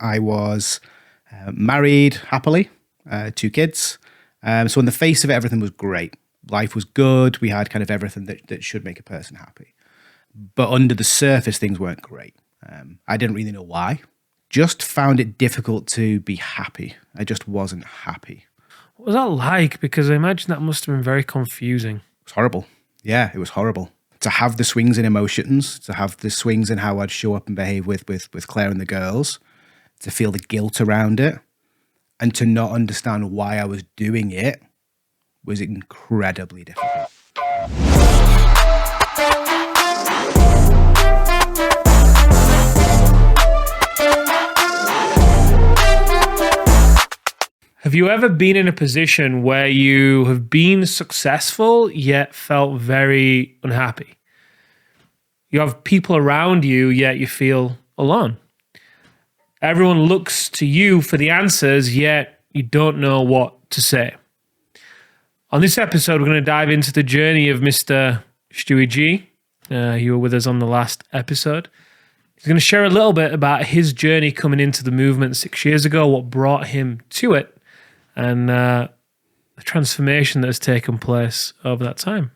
I was married happily, 2 kids. So on the face of it, everything was great. Life was good. We had kind of everything that should make a person happy. But under the surface, things weren't great. I didn't really know why. Just found it difficult to be happy. I just wasn't happy. What was that like? Because I imagine that must have been very confusing. It was horrible. Yeah, it was horrible. To have the swings in emotions, to have the swings in how I'd show up and behave with Claire and the girls, to feel the guilt around it, and to not understand why I was doing it was incredibly difficult. Have you ever been in a position where you have been successful yet felt very unhappy? You have people around you, yet you feel alone. Everyone looks to you for the answers, yet you don't know what to say. On this episode, we're going to dive into the journey of Mr. Stewie G. You were with us on the last episode. He's going to share a little bit about his journey coming into the movement 6 years ago, what brought him to it, and the transformation that has taken place over that time.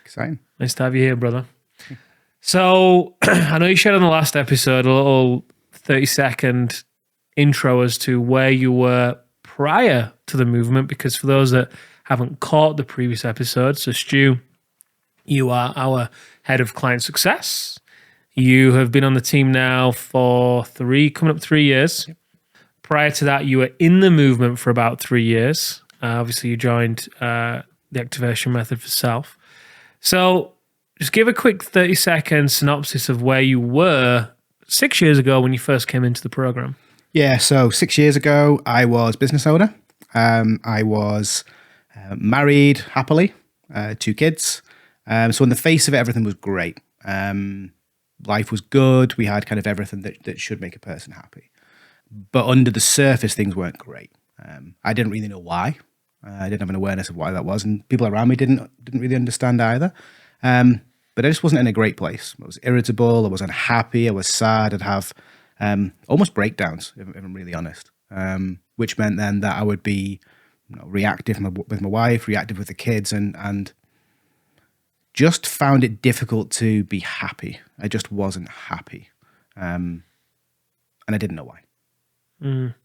Exciting. Nice to have you here, brother. So I know you shared on the last episode a little 30-second intro as to where you were prior to the movement, because for those that haven't caught the previous episode, so Stu, you are our head of client success. You have been on the team now for coming up 3 years. Yep. Prior to that, you were in the movement for about 3 years. Obviously, you joined the activation method for self. So just give a quick 30-second synopsis of where you were 6 years ago when you first came into the program. Yeah, so 6 years ago, I was business owner. I was married happily, 2 kids. So on the face of it, everything was great. Life was good. We had kind of everything that should make a person happy. But under the surface, things weren't great. I didn't really know why. I didn't have an awareness of why that was, and people around me didn't really understand either. But I just wasn't in a great place. I was irritable. I was unhappy. I was sad. I'd have almost breakdowns, if I'm really honest. Which meant then that I would be reactive with my wife, reactive with the kids, and just found it difficult to be happy. I just wasn't happy, and I didn't know why. Mm.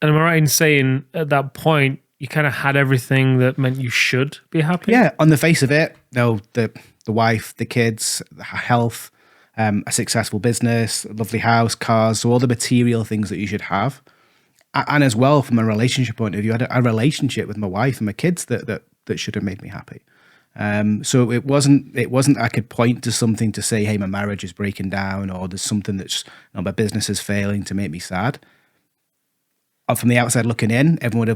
And am I right in saying at that point you kind of had everything that meant you should be happy? Yeah, on the face of it, the wife, the kids, health, a successful business, a lovely house, cars, so all the material things that you should have. And as well, from a relationship point of view, I had a relationship with my wife and my kids that should have made me happy. So it wasn't I could point to something to say, hey, my marriage is breaking down, or there's something that's my business is failing to make me sad. From the outside looking in, everyone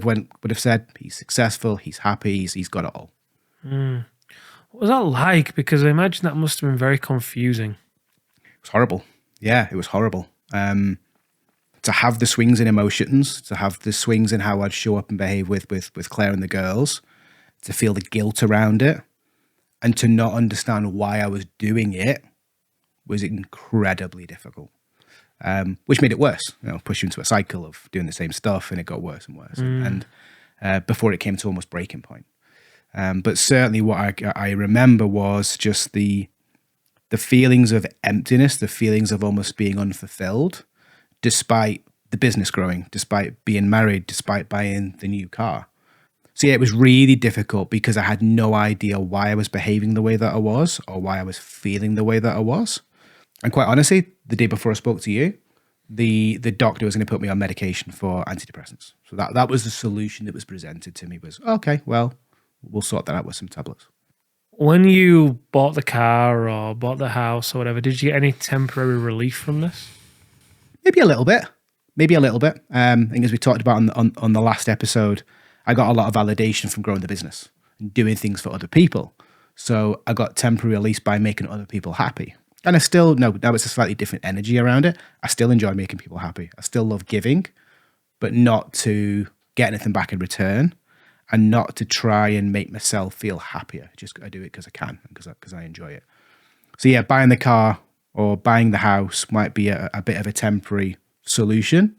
would have said he's successful, he's happy, he's got it all. Mm. What was that like? Because I imagine that must have been very confusing. It was horrible. Yeah, it was horrible. To have the swings in emotions, to have the swings in how I'd show up and behave with Claire and the girls, to feel the guilt around it, and to not understand why I was doing it was incredibly difficult. Which made it worse, pushed you into a cycle of doing the same stuff, and it got worse and worse. And before it came to almost breaking point. But certainly what I remember was just the feelings of emptiness, the feelings of almost being unfulfilled, despite the business growing, despite being married, despite buying the new car. So yeah, it was really difficult because I had no idea why I was behaving the way that I was, or why I was feeling the way that I was. And quite honestly, the day before I spoke to you, the doctor was going to put me on medication for antidepressants. So that was the solution that was presented to me, was, okay, well, we'll sort that out with some tablets. When you bought the car or bought the house or whatever, did you get any temporary relief from this? Maybe a little bit. I think as we talked about on the last episode, I got a lot of validation from growing the business and doing things for other people. So I got temporary release by making other people happy. And I still, now it's a slightly different energy around it. I still enjoy making people happy. I still love giving, but not to get anything back in return, and not to try and make myself feel happier. I do it because I can, because I enjoy it. So yeah, buying the car or buying the house might be a bit of a temporary solution,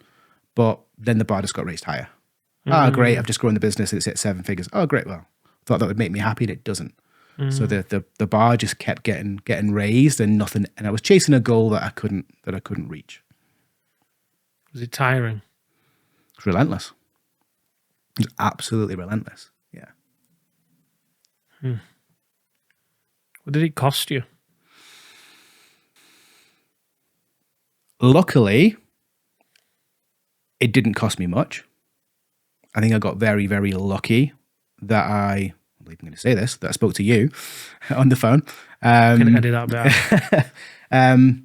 but then the bar just got raised higher. Oh, great, I've just grown the business and it's at 7 figures. Oh, great, well, I thought that would make me happy and it doesn't. So the bar just kept getting raised and nothing, and I was chasing a goal that I couldn't reach. Was it tiring? It's relentless. It's absolutely relentless. Yeah. What did it cost you? Luckily, it didn't cost me much. I think I got very, very lucky that I'm going to say this, that I spoke to you on the phone. Can edit that out.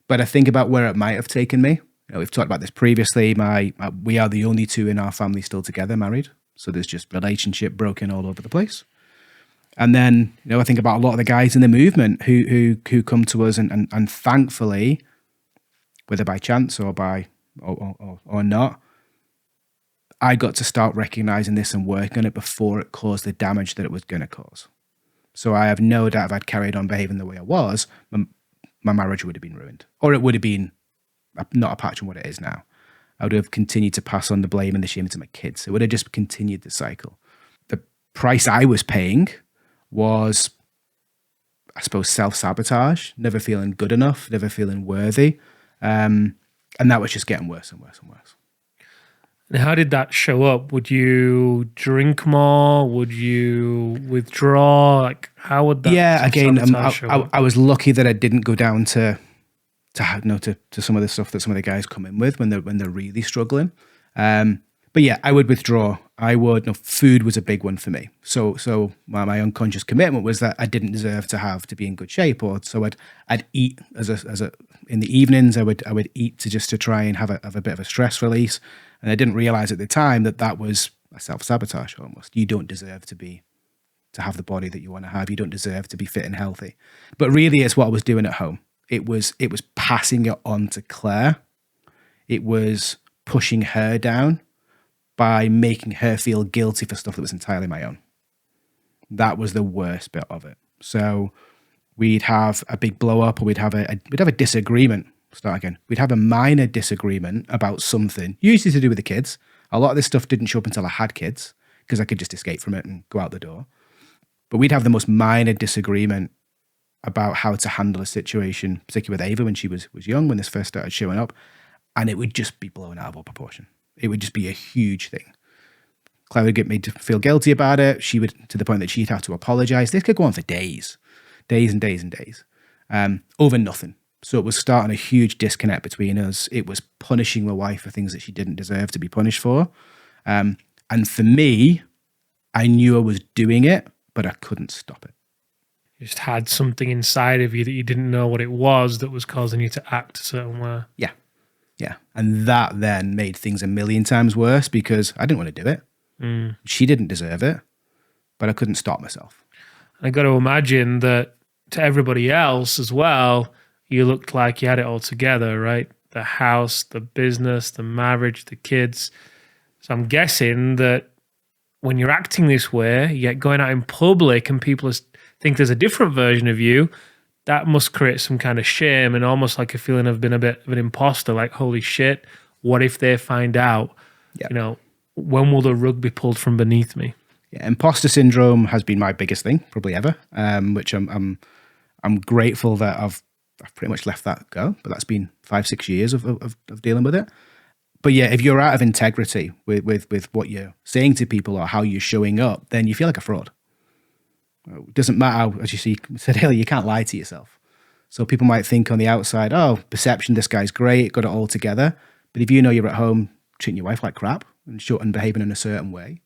But I think about where it might have taken me. We've talked about this previously. We are the only two in our family still together, married. So there's just relationship broken all over the place. And then, I think about a lot of the guys in the movement who come to us and thankfully, whether by chance or by or not, I got to start recognizing this and working on it before it caused the damage that it was going to cause. So I have no doubt if I'd carried on behaving the way I was, my marriage would have been ruined. Or it would have been not a patch on what it is now. I would have continued to pass on the blame and the shame to my kids. It would have just continued the cycle. The price I was paying was, I suppose, self-sabotage, never feeling good enough, never feeling worthy. And that was just getting worse and worse and worse. And how did that show up? Would you drink more? Would you withdraw? Like, how would that? Yeah, again, show up? I was lucky that I didn't go down to some of the stuff that some of the guys come in with when they're really struggling. But yeah, I would withdraw. Food was a big one for me. So my unconscious commitment was that I didn't deserve to be in good shape, or so I'd eat in the evenings. I would eat to try and have a bit of a stress release. And I didn't realize at the time that was a self-sabotage almost. You don't deserve to have the body that you want to have. You don't deserve to be fit and healthy. But really, it's what I was doing at home. It was passing it on to Claire. It was pushing her down by making her feel guilty for stuff that was entirely my own. That was the worst bit of it. So we'd have a big blow up, or we'd have a disagreement. Start again. We'd have a minor disagreement about something, usually to do with the kids. A lot of this stuff didn't show up until I had kids, because I could just escape from it and go out the door. But we'd have the most minor disagreement about how to handle a situation, particularly with Ava when she was young, when this first started showing up, and it would just be blown out of all proportion. It would just be a huge thing. Claire would get me to feel guilty about it. She would, to the point that she'd have to apologize. This could go on for days and days and days, over nothing. So it was starting a huge disconnect between us. It was punishing my wife for things that she didn't deserve to be punished for. And for me, I knew I was doing it, but I couldn't stop it. You just had something inside of you that you didn't know what it was that was causing you to act a certain way. Yeah. And that then made things a million times worse because I didn't want to do it. She didn't deserve it, but I couldn't stop myself. I got to imagine that to everybody else as well, you looked like you had it all together, right? The house, the business, the marriage, the kids. So I'm guessing that when you're acting this way, yet going out in public and people think there's a different version of you, that must create some kind of shame and almost like a feeling of being a bit of an imposter, like, holy shit, what if they find out? Yep. When will the rug be pulled from beneath me? Yeah, imposter syndrome has been my biggest thing, probably ever, which I'm grateful that I've pretty much left that go, but that's been 5-6 years of dealing with it. But yeah, if you're out of integrity with what you're saying to people or how you're showing up, then you feel like a fraud. It doesn't matter, as you said earlier, you can't lie to yourself. So people might think on the outside, oh, perception, this guy's great, got it all together. But if you know you're at home treating your wife like crap and behaving in a certain way,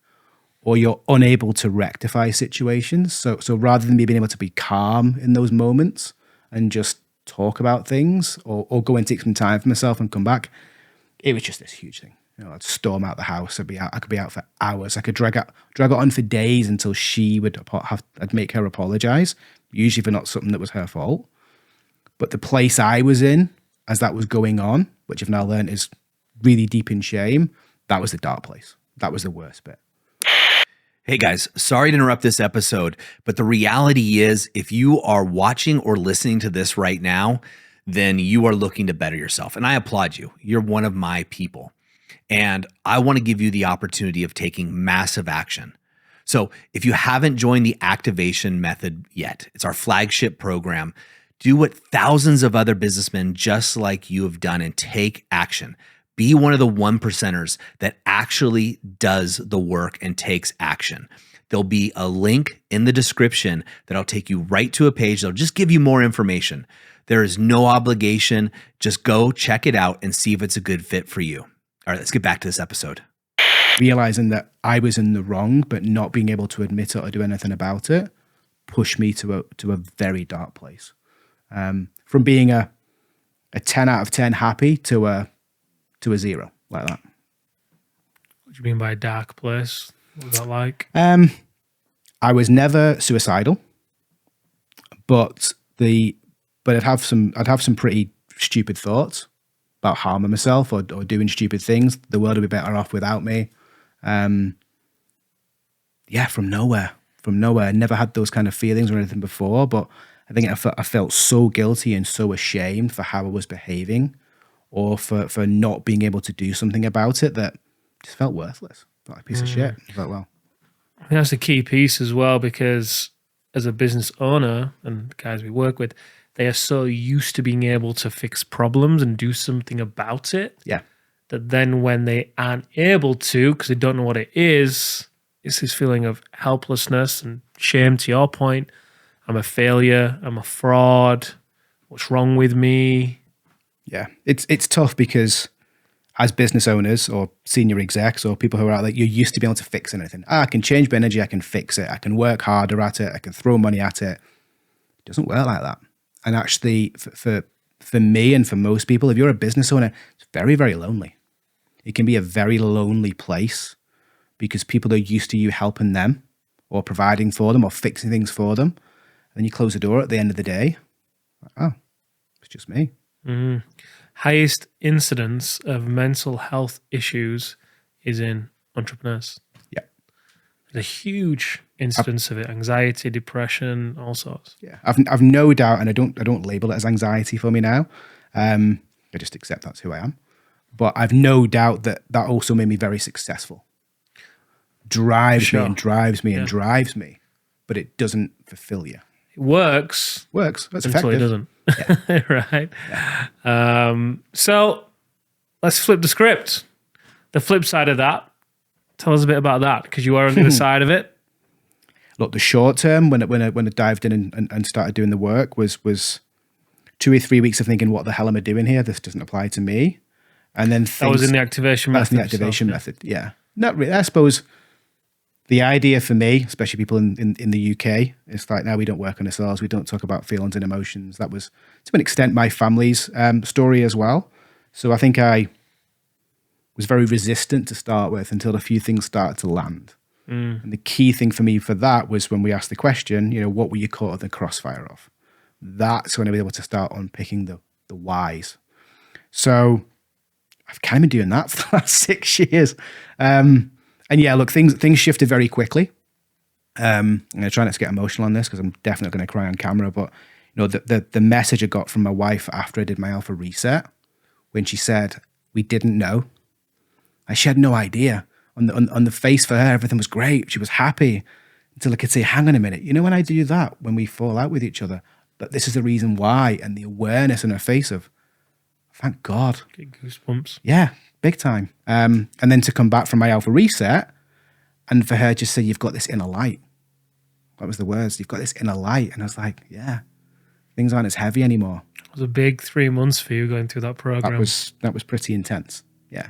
or you're unable to rectify situations, so rather than me being able to be calm in those moments and just talk about things or go and take some time for myself and come back, it was just this huge thing. I'd storm out the house. I could be out for hours. I could drag it on for days until I'd make her apologize, usually for not something that was her fault. But the place I was in as that was going on, which I've now learned is really deep in shame, that was the dark place. That was the worst bit. Hey guys, sorry to interrupt this episode, but the reality is if you are watching or listening to this right now, then you are looking to better yourself. And I applaud you. You're one of my people. And I want to give you the opportunity of taking massive action. So if you haven't joined the activation method yet, it's our flagship program. Do what thousands of other businessmen just like you have done and take action. Be one of the 1%ers that actually does the work and takes action. There'll be a link in the description that'll take you right to a page that'll just give you more information. There is no obligation. Just go check it out and see if it's a good fit for you. All right, let's get back to this episode. Realizing that I was in the wrong, but not being able to admit it or do anything about it, pushed me to a very dark place. From being a 10 out of 10 happy to a 0 like that. What do you mean by dark place? What was that like? I was never suicidal, but I'd have some pretty stupid thoughts about harming myself or doing stupid things. The world would be better off without me. From nowhere. I never had those kind of feelings or anything before, but I think I felt so guilty and so ashamed for how I was behaving, or for not being able to do something about it, that just felt worthless. Felt like a piece of shit. I felt, well. I think that's a key piece as well, because as a business owner and the guys we work with, they are so used to being able to fix problems and do something about it. Yeah. That then when they aren't able to, because they don't know what it is, it's this feeling of helplessness and shame, to your point. I'm a failure. I'm a fraud. What's wrong with me? Yeah, it's tough because as business owners or senior execs or people who are out there, you're used to being able to fix anything. I can change my energy. I can fix it. I can work harder at it. I can throw money at it. It doesn't work like that. And actually, for me and for most people, if you're a business owner, it's very, very lonely. It can be a very lonely place because people are used to you helping them or providing for them or fixing things for them. And then you close the door at the end of the day. Oh, it's just me. Mm-hmm. Highest incidence of mental health issues is in entrepreneurs. Yeah. There's a huge incidence of it: anxiety, depression, all sorts. Yeah, I've no doubt, and I don't label it as anxiety for me now. I just accept that's who I am. But I've no doubt that also made me very successful. Drives me and drives me and drives me, but it doesn't fulfill you. It works. Works. That's until effective. It doesn't. Yeah. Right. Yeah. So let's flip the script. The flip side of that. Tell us a bit about that, because you are on the other side of it. Look, the short term when I dived in and started doing the work was 2 or 3 weeks of thinking, what the hell am I doing here? This doesn't apply to me. And then that was in the activation method. That's in the activation method. Yeah. Not really. I suppose the idea for me, especially people in the UK, is like, now we don't work on ourselves. We don't talk about feelings and emotions. That was, to an extent, my family's story as well. So I think I was very resistant to start with until a few things started to land. And the key thing for me for that was when we asked the question, what were you caught in the crossfire of? That's when I was able to start unpicking the whys. So I've kind of been doing that for the last 6 years. And yeah, look, things shifted very quickly. I'm going to try not to get emotional on this because I'm definitely going to cry on camera. But the message I got from my wife after I did my alpha reset, when she said we didn't know, she had no idea. On the face for her, everything was great. She was happy until I could say, hang on a minute. When I do that, when we fall out with each other, but this is the reason why, and the awareness in her face of, thank God. Get goosebumps. Yeah. Big time. And then to come back from my alpha reset and for her just say, you've got this inner light. That was the words. You've got this inner light. And I was like, yeah, things aren't as heavy anymore. It was a big 3 months for you going through that program. That was pretty intense. Yeah.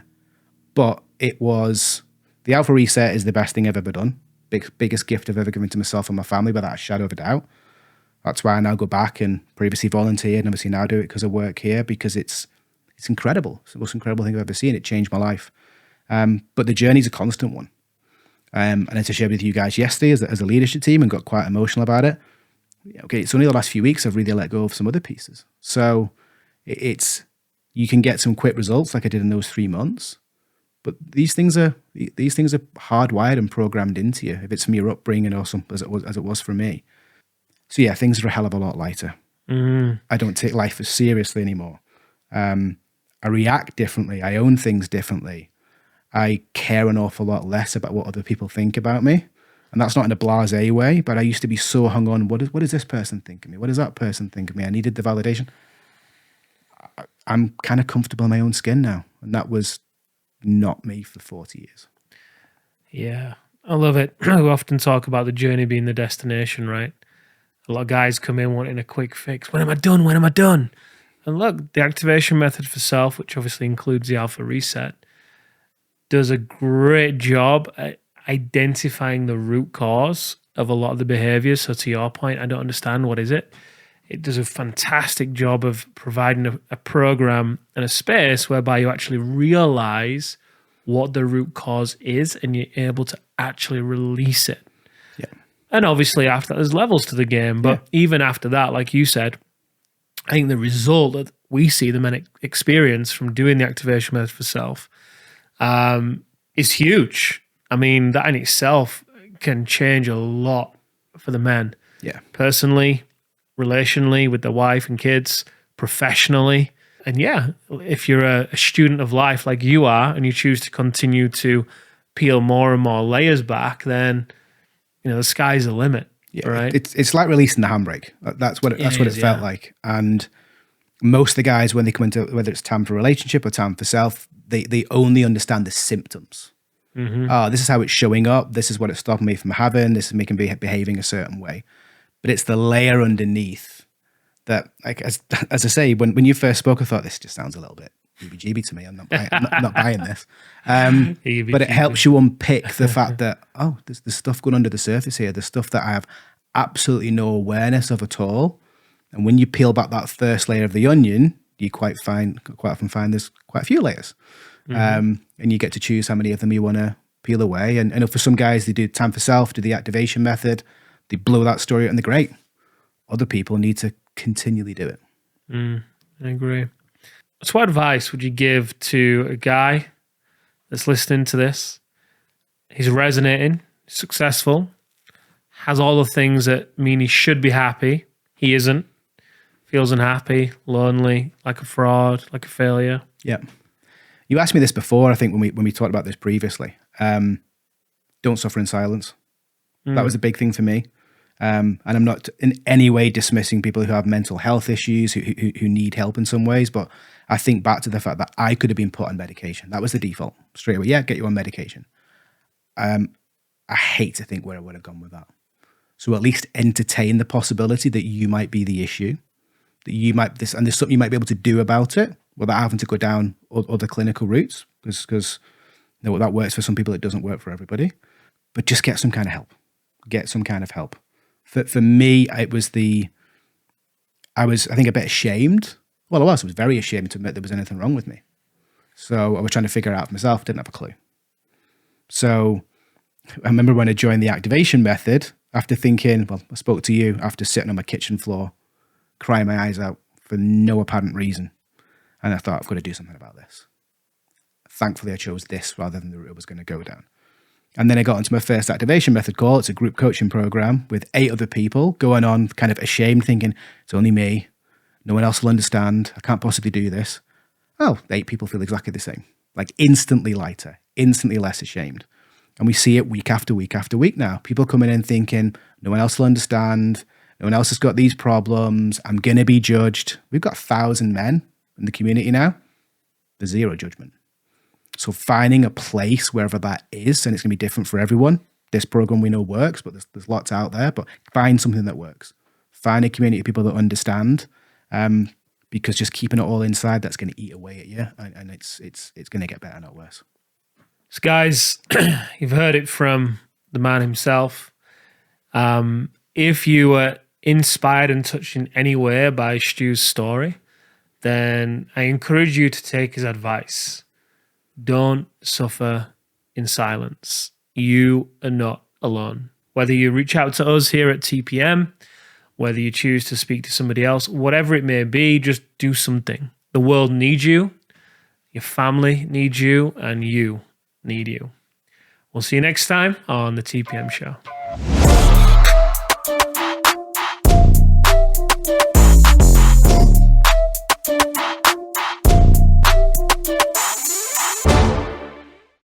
But it was, the alpha reset is the best thing I've ever done. Biggest gift I've ever given to myself and my family, without a shadow of a doubt. That's why I now go back and previously volunteered and obviously now do it because I work here, because it's incredible. It's the most incredible thing I've ever seen. It changed my life. But the journey's a constant one. And as I shared with you guys yesterday as a leadership team and got quite emotional about it. Okay, it's only the last few weeks I've really let go of some other pieces. So you can get some quick results like I did in those 3 months, But these things are hardwired and programmed into you. If it's from your upbringing or something, as it was for me. So yeah, things are a hell of a lot lighter. I don't take life as seriously anymore. I react differently. I own things differently. I care an awful lot less about what other people think about me. And that's not in a blasé way, but I used to be so hung on, what does this person think of me? What does that person think of me? I needed the validation. I'm kind of comfortable in my own skin now. And that was not me for 40 years. Yeah, I love it. We often talk about the journey being the destination, right? A lot of guys come in wanting a quick fix. When am I done? When am I done? And look, the activation method for self, which obviously includes the alpha reset, does a great job at identifying the root cause of a lot of the behaviors. So to your point, I don't understand, what is it? It does a fantastic job of providing a program and a space whereby you actually realize what the root cause is and you're able to actually release it. Yeah. And obviously after that, there's levels to the game. But even after that, like you said, I think the result that we see the men experience from doing the activation method for self is huge. I mean, that in itself can change a lot for the men. Yeah. Personally, relationally, with their wife and kids, professionally. And yeah, if you're a student of life like you are and you choose to continue to peel more and more layers back, then, you know, the sky's the limit. Yeah, right? It's like releasing the handbrake. That's what it felt like. And most of the guys, when they come into, whether it's time for relationship or time for self, they only understand the symptoms. Oh, this is how it's showing up. This is what it's stopping me from having. This is making me behaving a certain way. But it's the layer underneath that, like, as I say, when you first spoke, I thought this just sounds a little bit heebie-jeebie to me. I'm not buying this. But it helps you unpick the fact that, oh, there's stuff going under the surface here. There's stuff that I have absolutely no awareness of at all. And when you peel back that first layer of the onion, you quite often find there's quite a few layers. And you get to choose how many of them you want to peel away. And for some guys, they do time for self, do the activation method, they blow that story out and they're great. Other people need to continually do it. I agree. So what advice would you give to a guy that's listening to this? He's resonating, successful, has all the things that mean he should be happy. He isn't. Feels unhappy, lonely, like a fraud, like a failure. Yeah. You asked me this before, I think, when we talked about this previously. Don't suffer in silence. That was a big thing for me. And I'm not in any way dismissing people who have mental health issues, who need help in some ways, but I think back to the fact that I could have been put on medication. That was the default. Straight away, yeah, get you on medication. I hate to think where I would have gone with that. So at least entertain the possibility that you might be the issue, that you might and there's something you might be able to do about it without having to go down other clinical routes, because you know, that works for some people, it doesn't work for everybody. But just get some kind of help. Get some kind of help. For me, it was I think, a bit ashamed. Well, I was very ashamed to admit there was anything wrong with me. So I was trying to figure it out for myself. Didn't have a clue. So I remember when I joined the activation method, after thinking, well, I spoke to you after sitting on my kitchen floor, crying my eyes out for no apparent reason. And I thought, I've got to do something about this. Thankfully, I chose this rather than the route I was going to go down. And then I got into my first activation method call. It's a group coaching program with 8 other people going on, kind of ashamed, thinking, it's only me. No one else will understand. I can't possibly do this. Oh, 8 people feel exactly the same. Like instantly lighter, instantly less ashamed. And we see it week after week after week now. People coming in thinking, no one else will understand. No one else has got these problems. I'm going to be judged. We've got 1,000 men in the community now. There's zero judgment. So finding a place wherever that is, and it's going to be different for everyone. This program we know works, but there's lots out there. But find something that works. Find a community of people that understand, because just keeping it all inside, that's going to eat away at you, and it's going to get better, not worse. So guys, you've heard it from the man himself. If you were inspired and touched in any way by Stu's story, then I encourage you to take his advice. Don't suffer in silence. You are not alone. Whether you reach out to us here at TPM, whether you choose to speak to somebody else, whatever it may be, just do something. The world needs you, your family needs you, and you need you. We'll see you next time on the TPM Show.